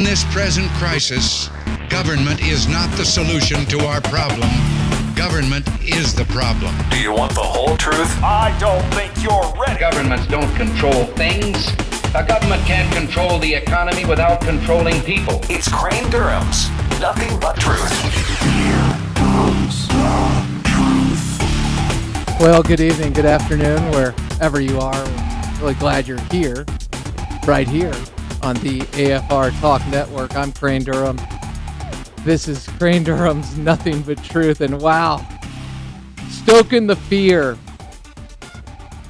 this present crisis, government is not the solution to our problem. Government is the problem. Do you want the whole truth? I don't think you're ready. Governments don't control things. A government can't control the economy without controlling people. It's Crane Durham's Nothing But Truth. Well, good evening, good afternoon, wherever you are. We're really glad you're here, right here on the AFR Talk Network. I'm Crane Durham. This is Crane Durham's Nothing But Truth, and wow, stoking the fear.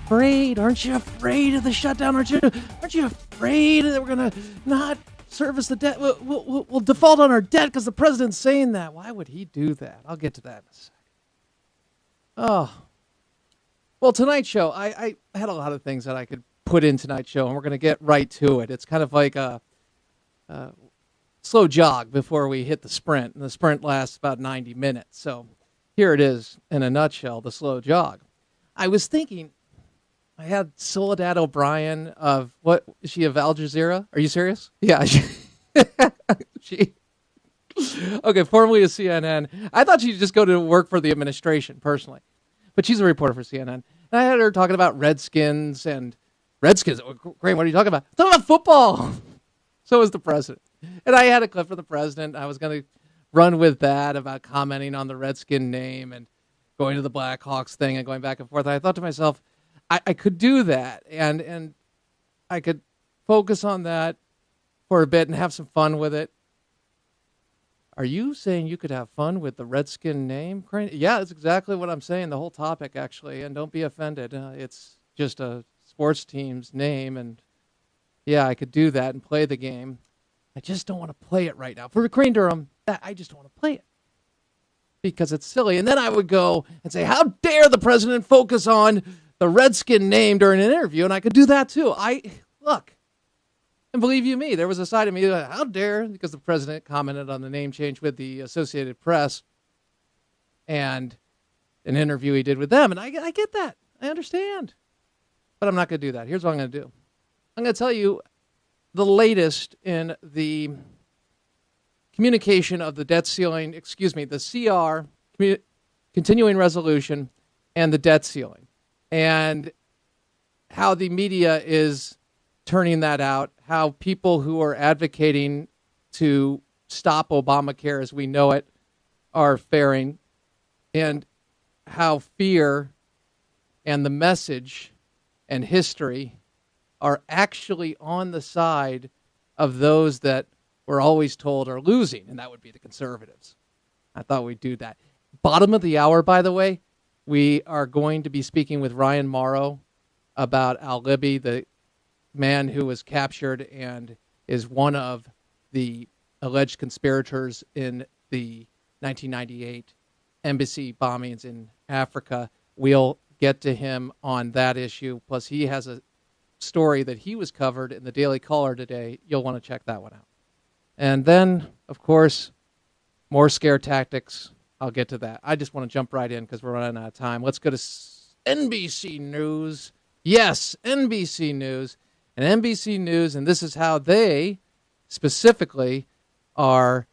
Afraid? Aren't you afraid of the shutdown? Aren't you afraid that we're going to not service the debt? We'll default on our debt because the president's saying that. Why would he do that? I'll get to that in a second. Oh. Well, tonight's show, I had a lot of things that I could put in tonight's show, and we're going to get right to it. It's kind of like a slow jog before we hit the sprint, and the sprint lasts about 90 minutes. So here it is, in a nutshell, the slow jog. I was thinking, I had Soledad O'Brien of, what, is she of Al Jazeera? Are you serious? Yeah. She okay, formerly of CNN. I thought she'd just go to work for the administration, personally. But she's a reporter for CNN. And I had her talking about Redskins. Great, what are you talking about? I'm talking about football. So was the president. And I had a clip from the president. I was going to run with that about commenting on the Redskin name and going to the Blackhawks thing and going back and forth. And I thought to myself, I could do that. And I could focus on that for a bit and have some fun with it. Are you saying you could have fun with the Redskin name, Crane? Yeah, that's exactly what I'm saying, the whole topic, actually. And don't be offended. It's just a sports team's name. And, yeah, I could do that and play the game. I just don't want to play it right now. For Crane Durham, I just don't want to play it because it's silly. And then I would go and say, how dare the president focus on the Redskin name during an interview? And I could do that, too. Look. And believe you me, there was a side of me that, how dare, because the president commented on the name change with the Associated Press and an interview he did with them. And I get that. I understand. But I'm not going to do that. Here's what I'm going to do. I'm going to tell you the latest in the communication of the debt ceiling, the CR, continuing resolution, and the debt ceiling. And how the media is turning that out, how people who are advocating to stop Obamacare as we know it are faring, and how fear and the message and history are actually on the side of those that we're always told are losing, and that would be the conservatives. I thought we'd do that. Bottom of the hour, by the way, we are going to be speaking with Ryan Morrow about al-Libi, the man who was captured and is one of the alleged conspirators in the 1998 embassy bombings in Africa. We'll get to him on that issue. Plus, he has a story that he was covered in the Daily Caller today. You'll want to check that one out. And then, of course, more scare tactics. I'll get to that. I just want to jump right in because we're running out of time. Let's go to NBC News. Yes, NBC News. And NBC News, and this is how they specifically are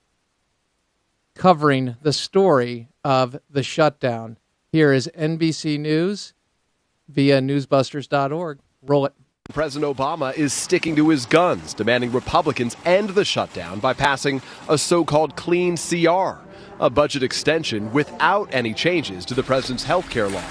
covering the story of the shutdown. Here is NBC News via newsbusters.org. Roll it. President Obama is sticking to his guns, demanding Republicans end the shutdown by passing a so-called clean CR, a budget extension without any changes to the president's health care law.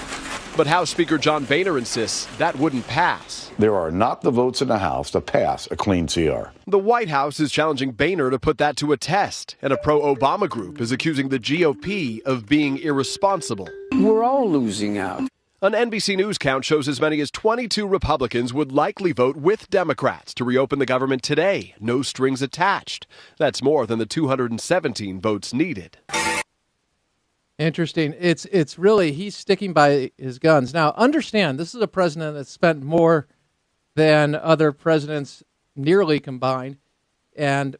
But House Speaker John Boehner insists that wouldn't pass. There are not the votes in the House to pass a clean CR. The White House is challenging Boehner to put that to a test, and a pro-Obama group is accusing the GOP of being irresponsible. We're all losing out. An NBC News count shows as many as 22 Republicans would likely vote with Democrats to reopen the government today, no strings attached. That's more than the 217 votes needed. Interesting. It's really, he's sticking by his guns. Now, understand, this is a president that's spent more than other presidents nearly combined. And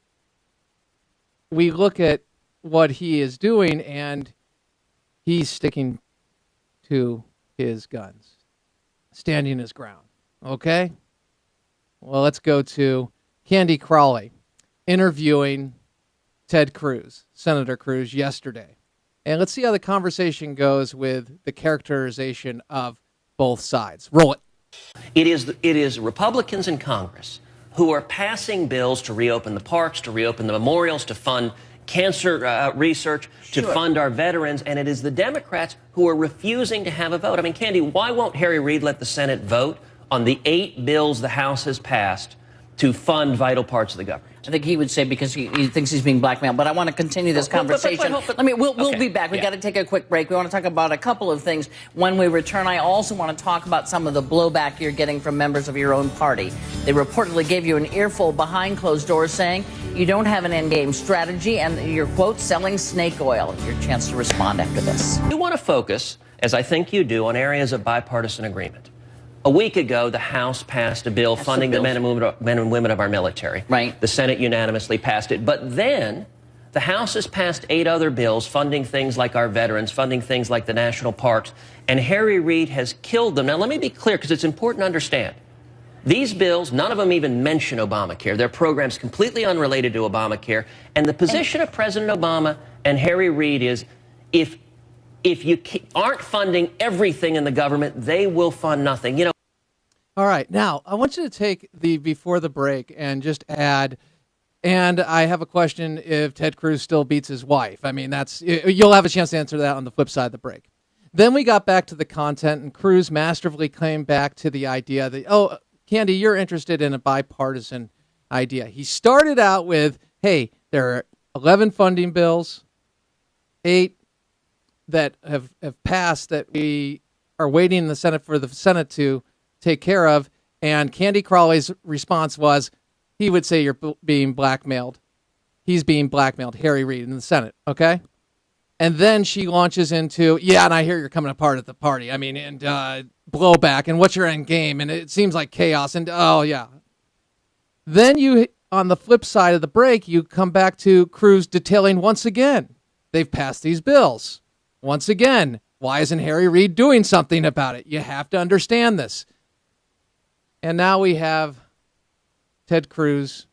we look at what he is doing, and he's sticking to his guns, standing his ground. Okay? Well, let's go to Candy Crowley. interviewing Ted Cruz, Senator Cruz, yesterday. And let's see how the conversation goes with the characterization of both sides. Roll it. It is Republicans in Congress who are passing bills to reopen the parks, to reopen the memorials, to fund cancer research, to fund our veterans, and it is the Democrats who are refusing to have a vote. I mean, Candy, why won't Harry Reid let the Senate vote on the 8 bills the House has passed to fund vital parts of the government? I think he would say because he thinks he's being blackmailed. But I want to continue this conversation. We'll be back. We've got to take a quick break. We want to talk about a couple of things. When we return, I also want to talk about some of the blowback you're getting from members of your own party. They reportedly gave you an earful behind closed doors saying you don't have an endgame strategy and you're, quote, selling snake oil. Your chance to respond after this. You want to focus, as I think you do, on areas of bipartisan agreement. A week ago, the House passed a bill funding the men and women of our military. Right. The Senate unanimously passed it. But then the House has passed 8 other bills funding things like our veterans, funding things like the national parks, and Harry Reid has killed them. Now, let me be clear, because it's important to understand. These bills, none of them even mention Obamacare. They're programs completely unrelated to Obamacare. And the position of President Obama and Harry Reid is if you aren't funding everything in the government, they will fund nothing. You know. All right. Now, I want you to take the before the break and just add, and I have a question if Ted Cruz still beats his wife. I mean, you'll have a chance to answer that on the flip side of the break. Then we got back to the content, and Cruz masterfully came back to the idea that, oh, Candy, you're interested in a bipartisan idea. He started out with, hey, there are 11 funding bills, 8 that have passed that we are waiting in the Senate for the Senate to take care of. And Candy Crawley's response was, he would say you're being blackmailed. He's being blackmailed, Harry Reid, in the Senate, okay? And then she launches into, yeah, and I hear you're coming apart at the party. I mean, and blowback, and what's your end game? And it seems like chaos, and oh, yeah. Then you, on the flip side of the break, you come back to Cruz detailing once again, they've passed these bills. Once again, why isn't Harry Reid doing something about it? You have to understand this. And now we have Ted Cruz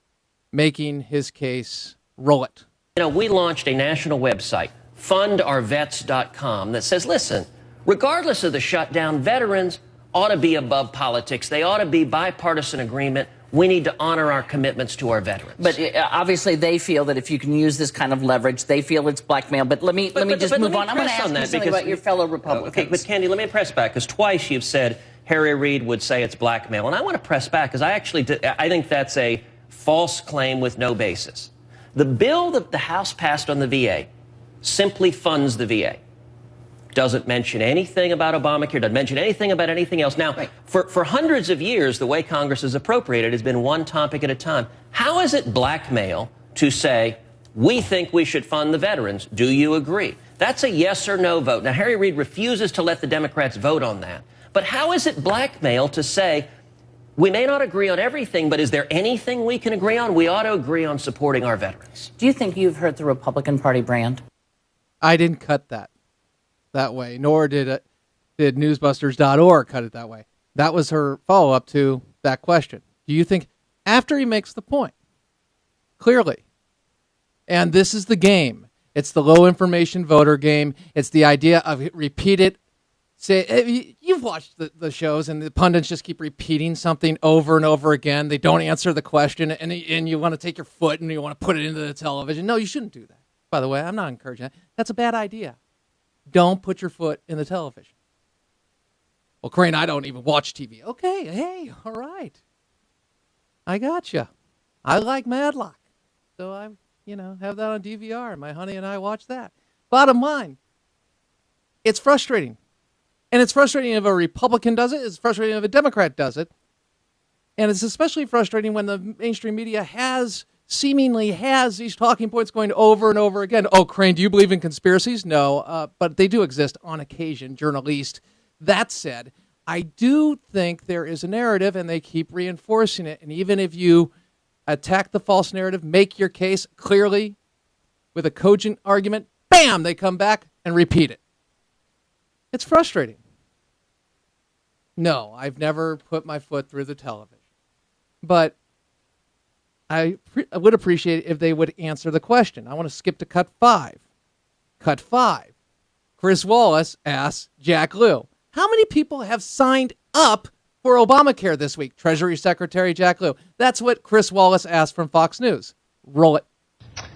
making his case. Roll it. You know, we launched a national website, fundourvets.com, that says, listen, regardless of the shutdown, veterans ought to be above politics. They ought to be bipartisan agreement. We need to honor our commitments to our veterans. But obviously they feel that if you can use this kind of leverage, they feel it's blackmail. But let me just move on. I'm going to ask you something about your fellow Republicans. Okay, but Candy, let me press back, because twice you've said Harry Reid would say it's blackmail. And I want to press back, because I think that's a false claim with no basis. The bill that the House passed on the VA simply funds the VA. Doesn't mention anything about Obamacare, doesn't mention anything about anything else. Now, for hundreds of years, the way Congress has appropriated has been one topic at a time. How is it blackmail to say, we think we should fund the veterans? Do you agree? That's a yes or no vote. Now, Harry Reid refuses to let the Democrats vote on that. But how is it blackmail to say, we may not agree on everything, but is there anything we can agree on? We ought to agree on supporting our veterans. Do you think you've hurt the Republican Party brand? I didn't cut that way, nor did newsbusters.org cut it that way. That was her follow-up to that question. Do you think, after he makes the point, clearly, and this is the game, it's the low information voter game, it's the idea of repeat it, say, you've watched the shows and the pundits just keep repeating something over and over again. They don't answer the question, and you want to take your foot and you want to put it into the television. No, you shouldn't do that. By the way, I'm not encouraging that. That's a bad idea. Don't put your foot in the television. Well, Crane, I don't even watch TV. Okay, hey, all right. I got you. I like Madlock. So I, have that on DVR. My honey and I watch that. Bottom line, it's frustrating. And it's frustrating if a Republican does it. It's frustrating if a Democrat does it. And it's especially frustrating when the mainstream media seemingly has these talking points going over and over again. Oh, Crane, do you believe in conspiracies? No, but they do exist on occasion, journalist. That said, I do think there is a narrative, and they keep reinforcing it. And even if you attack the false narrative, make your case clearly with a cogent argument, bam, they come back and repeat it. It's frustrating. No, I've never put my foot through the television. But I would appreciate it if they would answer the question. I want to skip to cut 5. Cut 5. Chris Wallace asks Jack Lew, how many people have signed up for Obamacare this week? Treasury Secretary Jack Lew. That's what Chris Wallace asked from Fox News. Roll it.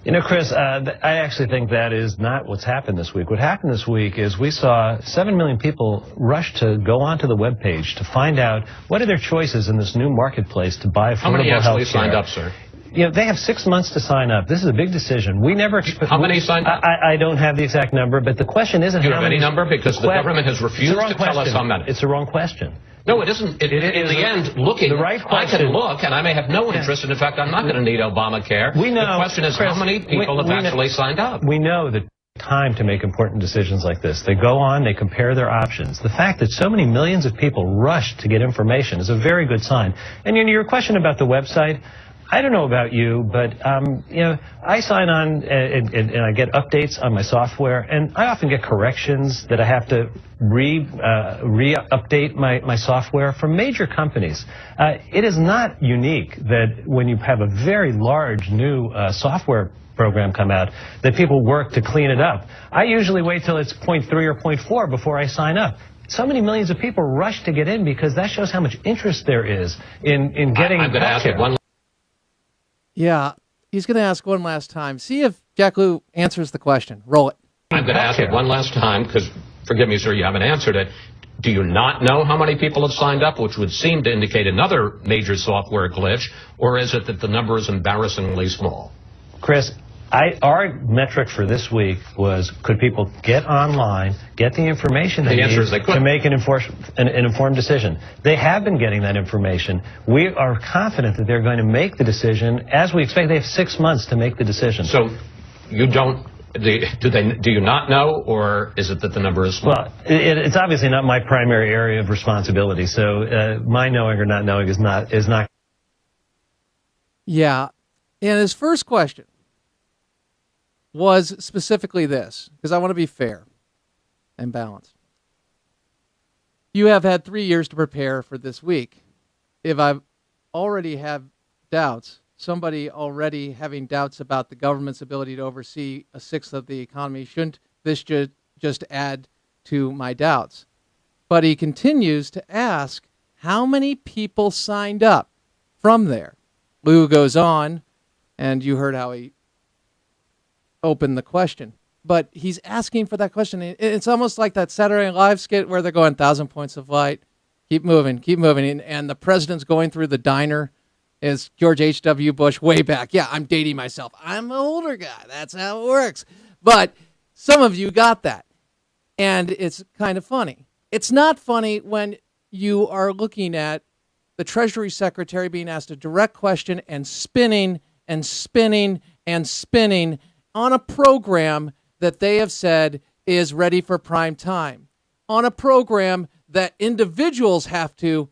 You know, Chris, I actually think that is not what's happened this week. What happened this week is we saw 7 million people rush to go onto the webpage to find out what are their choices in this new marketplace to buy affordable health care. How many actually signed up, sir? You know, they have 6 months to sign up. This is a big decision. We never expect. How many signed up? I don't have the exact number, but the question isn't. Do you have any number? Because the government has refused to tell us how many. It's the wrong question. No, it isn't. In the end, looking, the right question. I can look, and I may have no interest, and in fact, I'm not going to need Obamacare. We know. The question is, Chris, how many people have actually signed up? We know that time to make important decisions like this. They go on, they compare their options. The fact that so many millions of people rush to get information is a very good sign. And your question about the website, I don't know about you, but you know, I sign on and I get updates on my software, and I often get corrections that I have to re-update my software from major companies. It is not unique that when you have a very large new software program come out, that people work to clean it up. I usually wait till it's 0.3 or 0.4 before I sign up. So many millions of people rush to get in because that shows how much interest there is in getting. I'm going to ask you one. Yeah, he's going to ask one last time. See if Jack Lew answers the question. Roll it. I'm going to ask it one last time because, forgive me, sir, you haven't answered it. Do you not know how many people have signed up, which would seem to indicate another major software glitch, or is it that the number is embarrassingly small? Chris, our metric for this week was, could people get online, get the information they need to make an informed decision? They have been getting that information. We are confident that they're going to make the decision as we expect. They have 6 months to make the decision. So you don't. Do you not know, or is it that the number is small? Well, it's obviously not my primary area of responsibility. So my knowing or not knowing is not. Yeah, and his first question was specifically this, because I want to be fair and balanced. You have had 3 years to prepare for this week. If I've already have doubts, somebody already having doubts about the government's ability to oversee a sixth of the economy, shouldn't this just add to my doubts? But he continues to ask, how many people signed up from there? Lew goes on, and you heard how he opened the question. But he's asking for that question. It's almost like that Saturday Night Live skit where they're going 1,000 points of light. Keep moving, keep moving. And the president's going through the diner is George H.W. Bush way back. Yeah, I'm dating myself. I'm an older guy. That's how it works. But some of you got that. And it's kind of funny. It's not funny when you are looking at the Treasury Secretary being asked a direct question and spinning and spinning and spinning on a program that they have said is ready for prime time, on a program that individuals have to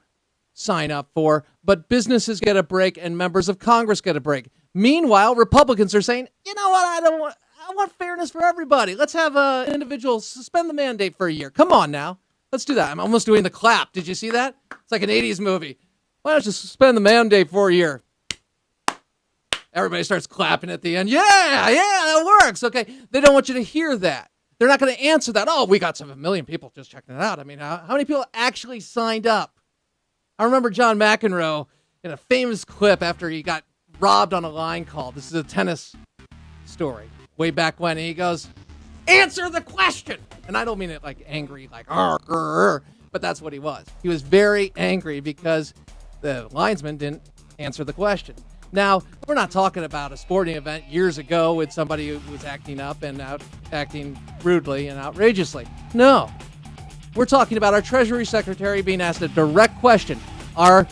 sign up for, but businesses get a break and members of Congress get a break. Meanwhile, Republicans are saying, you know what, I want fairness for everybody. Let's have individuals suspend the mandate for a year. Come on now. Let's do that. I'm almost doing the clap. Did you see that? It's like an 80s movie. Why don't you suspend the mandate for a year? Everybody starts clapping at the end. Yeah, that works. Okay. They don't want you to hear that. They're not going to answer that. Oh, we got 7 million people just checking it out. I mean, how many people actually signed up? I remember John McEnroe in a famous clip after he got robbed on a line call. This is a tennis story way back when. And he goes, answer the question. And I don't mean it like angry, like, but that's what he was. He was very angry because the linesman didn't answer the question. Now, we're not talking about a sporting event years ago with somebody who was acting up and acting rudely and outrageously. No. We're talking about our Treasury Secretary being asked a direct question, our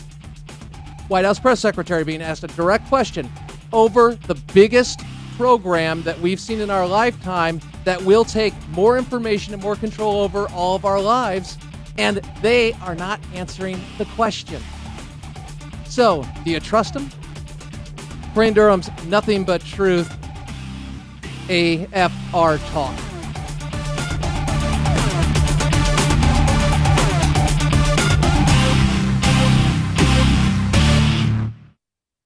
White House Press Secretary being asked a direct question over the biggest program that we've seen in our lifetime that will take more information and more control over all of our lives, and they are not answering the question. So, do you trust them? Crane Durham's Nothing But Truth, AFR Talk.